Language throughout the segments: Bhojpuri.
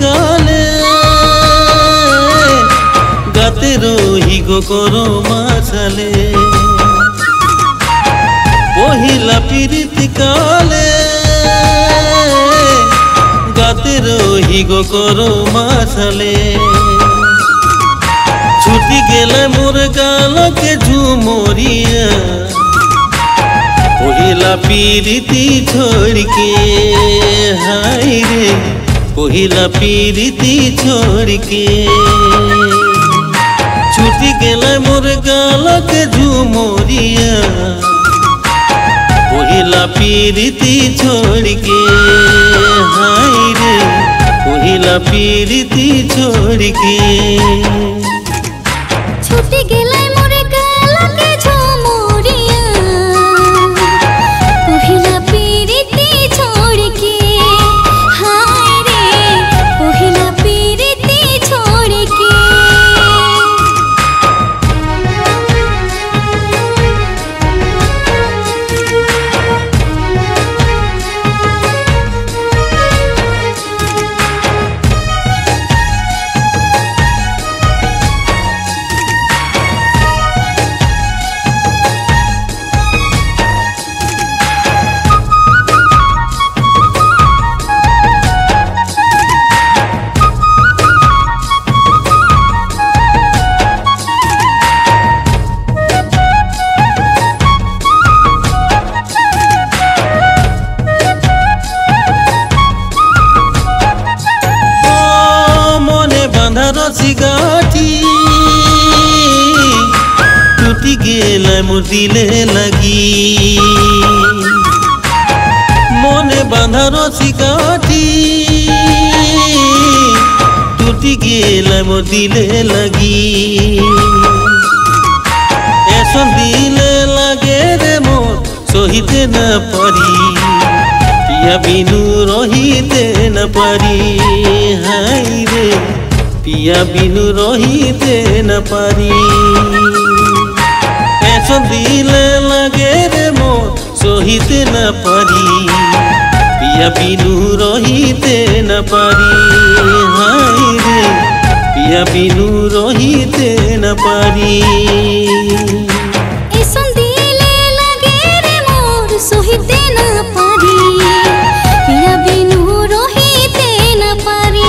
কালে গাতে রহি গো করো মাছালে পহিলা পিরিতি কালে গাতে রহি গো করো মাছালে ছুটি গেলে মোর গালকে ঝুমরিয়া पहिला पीरिति छोड़ के हाय रे पहिला पीरिति छोड़ के छुटी गेले मोर गालक झुमरिया पहिला पीरिति छोड़ के हाय रे पहिला पीरिति छोड़ के छुटी गेले मोर गालक झुमरिया पहिला पीरिति छोड़ के हाय रे पहिला पीरिति छोड़ के सिगाटी टूटी गेला मोर दिले लगी मने बांधार सिगाटी टूटी गेला मोर दिले लगी ऐसा दिले लगे रे मोर सहिते न पारी पिया बिनु रहिते न पारी हाय रे पिया बिनु रहिते न पारी ऐसा दिले लगे रे मोर सहिते न पारी पिया बिनु रहिते न पारी हाय रे पिया बिनु रहिते न पारी ऐसा दिले लगे रे मोर सहिते न पारी पिया बिनु रहिते न पारी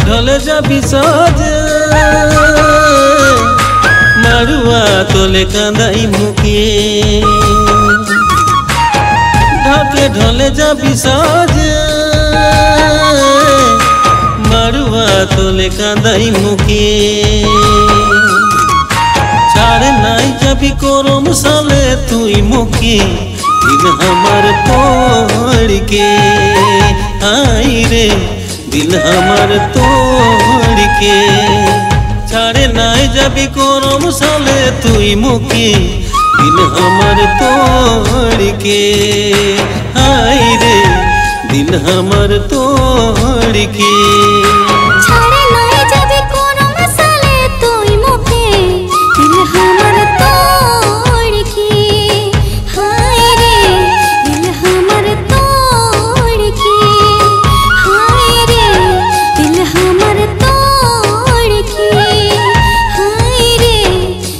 ढले जाबी सजे मारुआ तोले कांदाई मुके ढके ढले जाबी सजे मारुआ तोले कांदाई मुके छाड़े नाई जाबी कोरम साले तुई मुके दिल हमार तोड़ के हाय रे दिल हमार तोड़ के छाड़े नाई जाबी कोरम साले तुई मुके दिल हमार तोड़ के हाय रे दिल हमार तोड़ के छाड़े नाई जाबी कोरम साले तुई मुके दिल हमार तोड़ के हाय रे दिल हमार तोड़ के हाय रे दिल हमार तोड़ के हाय रे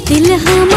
दिल हम